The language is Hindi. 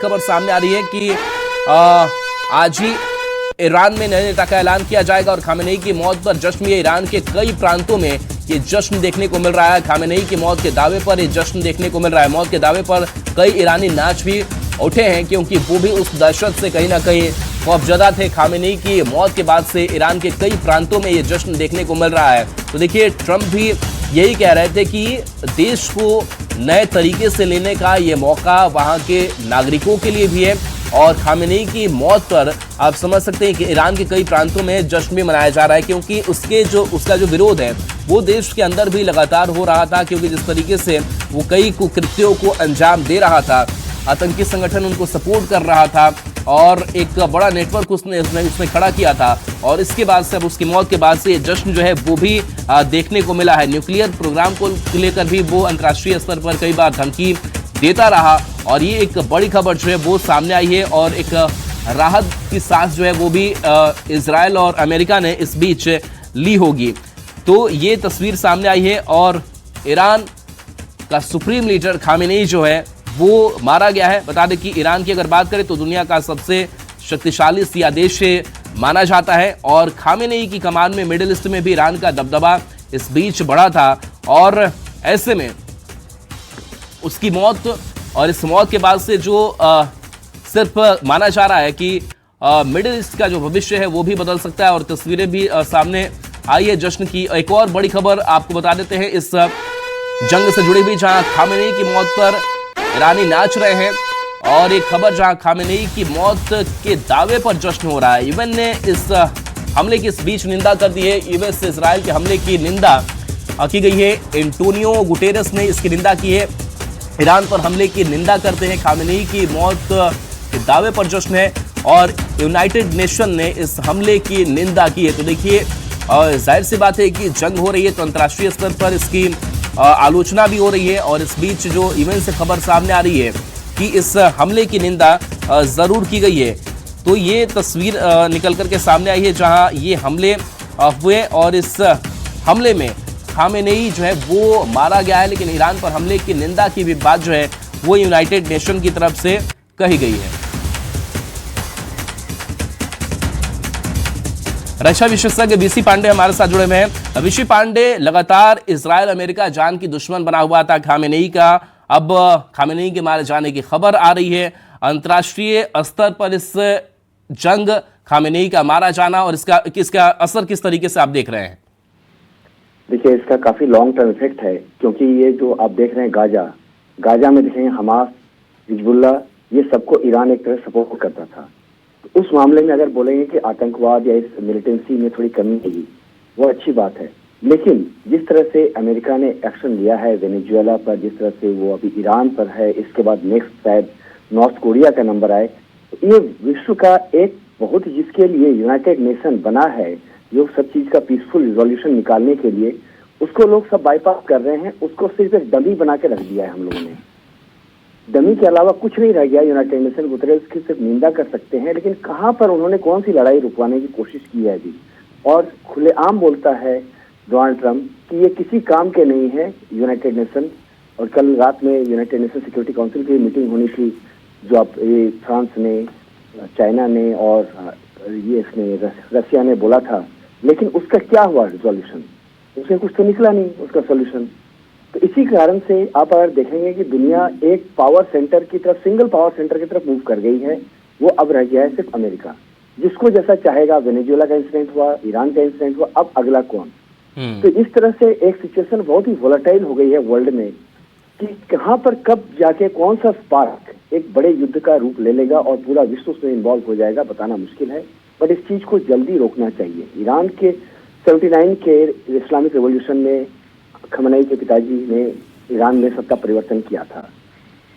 खबर सामने आ रही है कि आज ही ईरान में नए नेता का ऐलान किया जाएगा और खामेनेई की मौत पर जश्न ये ईरान के कई प्रांतों में ये जश्न देखने को मिल रहा है। खामेनेई की मौत के दावे पर ये जश्न देखने को मिल रहा है। मौत के दावे पर कई ईरानी नाच भी उठे हैं क्योंकि वो भी उस दहशत से कहीं ना कहीं खौफजदा थे। खामेनेई की मौत के बाद से ईरान के कई प्रांतों में ये जश्न देखने को मिल रहा है। तो देखिए, ट्रंप भी यही कह रहे थे कि देश को नए तरीके से लेने का ये मौका वहां के नागरिकों के लिए भी है। और खामेनेई की मौत पर आप समझ सकते हैं कि ईरान के कई प्रांतों में जश्न भी मनाया जा रहा है क्योंकि उसका जो विरोध है वो देश के अंदर भी लगातार हो रहा था, क्योंकि जिस तरीके से वो कई कुकृत्यों को अंजाम दे रहा था, आतंकी संगठन उनको सपोर्ट कर रहा था और एक बड़ा नेटवर्क उसने खड़ा किया था। और इसके बाद से, अब उसकी मौत के बाद से ये जश्न जो है वो भी देखने को मिला है। न्यूक्लियर प्रोग्राम को लेकर भी वो अंतर्राष्ट्रीय स्तर पर कई बार धमकी देता रहा और ये एक बड़ी खबर जो है वो सामने आई है और एक राहत की सांस जो है वो भी इजराइल और अमेरिका ने इस बीच ली होगी। तो ये तस्वीर सामने आई है और ईरान का सुप्रीम लीडर खामेनेई जो है वो मारा गया है। बता दें कि ईरान की अगर बात करें तो दुनिया का सबसे शक्तिशाली शिया देश माना जाता है और खामेनेई की कमान में मिडिल ईस्ट में भी ईरान का दबदबा इस बीच बढ़ा था। और ऐसे में उसकी मौत और इस मौत के बाद से जो सिर्फ माना जा रहा है कि मिडिल ईस्ट का जो भविष्य है वो भी बदल सकता है और तस्वीरें भी सामने आई है जश्न की। एक और बड़ी खबर आपको बता देते हैं इस जंग से जुड़ी हुई, जहां खामेनेई की मौत पर ईरानी नाच रहे हैं और एक खबर जहां खामेनेई की मौत के दावे पर जश्न हो रहा है। यूएन ने इस हमले की इस बीच निंदा कर दी है। यूएस से इजराइल के हमले की निंदा की गई है। एंटोनियो गुटेरेस ने इसकी निंदा की है। ईरान पर हमले की निंदा करते हैं। खामेनेई की मौत के दावे पर जश्न है और यूनाइटेड नेशन ने इस हमले की निंदा की है। तो देखिए, जाहिर सी बात है कि जंग हो रही है तो अंतर्राष्ट्रीय स्तर पर इसकी आलोचना भी हो रही है और इस बीच जो यूएन से खबर सामने आ रही है कि इस हमले की निंदा जरूर की गई है। तो ये तस्वीर निकल करके सामने आई है जहां ये हमले हुए और इस हमले में खामेनेई जो है वो मारा गया है, लेकिन ईरान पर हमले की निंदा की भी बात जो है वो यूनाइटेड नेशन की तरफ से कही गई है। रक्षा विशेषज्ञ वीसी पांडे हमारे साथ जुड़े हुए हैं। वीसी पांडे, लगातार इजराइल अमेरिका जान की दुश्मन बना हुआ था खामेनेई का, अब खामेनेई के मारे जाने की खबर आ रही है। अंतर्राष्ट्रीय स्तर पर इस जंग, खामेनेई का मारा जाना और इसका असर किस तरीके से आप देख रहे हैं? देखिए, इसका काफी लॉन्ग टर्म इफेक्ट है क्योंकि ये जो आप देख रहे हैं गाजा में देखेंगे हमास, हिजबुल्ला, ये सबको ईरान एक तरह सपोर्ट करता था। तो उस मामले में अगर बोलेंगे कि आतंकवाद या इस मिलिटेंसी में थोड़ी कमी आई, वो अच्छी बात है। लेकिन जिस तरह से अमेरिका ने एक्शन लिया है वेनेजुएला पर, जिस तरह से वो अभी ईरान पर है, इसके बाद नेक्स्ट शायद नॉर्थ कोरिया का नंबर आए, तो ये विश्व का एक बहुत, जिसके लिए यूनाइटेड नेशन बना है, जो सब चीज का पीसफुल रिजोल्यूशन निकालने के लिए, उसको लोग सब बाईपास कर रहे हैं। उसको सिर्फ एक डमी बना के रख दिया है हम लोगों ने। डमी के अलावा कुछ नहीं रह गया। यूनाइटेड नेशन गुतरेस की सिर्फ निंदा कर सकते हैं, लेकिन कहां पर उन्होंने कौन सी लड़ाई रुकवाने की कोशिश की है अभी। और खुलेआम बोलता है डोनाल्ड ट्रंप कि ये किसी काम के नहीं है यूनाइटेड नेशन। और कल रात में यूनाइटेड नेशन सिक्योरिटी काउंसिल की मीटिंग होनी थी, जो आप ये फ्रांस ने, चाइना ने और ये इसने रशिया ने बोला था, लेकिन उसका क्या हुआ रिजोल्यूशन? उसमें कुछ तो निकला नहीं उसका सोल्यूशन। तो इसी कारण से आप अगर देखेंगे कि दुनिया एक पावर सेंटर की तरफ, सिंगल पावर सेंटर की तरफ मूव कर गई है। वो अब रह गया है सिर्फ अमेरिका, जिसको जैसा चाहेगा। वेनेजुएला का इंसिडेंट हुआ, ईरान का इंसिडेंट हुआ, अब अगला कौन? तो इस तरह से एक सिचुएशन बहुत ही वोलेटाइल हो गई है वर्ल्ड में कि कहां पर कब जाके कौन सा स्पार्क एक बड़े युद्ध का रूप ले लेगा और पूरा विश्व उसमें इन्वॉल्व हो जाएगा, बताना मुश्किल है। बट इस चीज को जल्दी रोकना चाहिए। ईरान के 79 के इस्लामिक रिवॉल्यूशन में खामेनेई के पिताजी ने ईरान में सत्ता परिवर्तन किया था।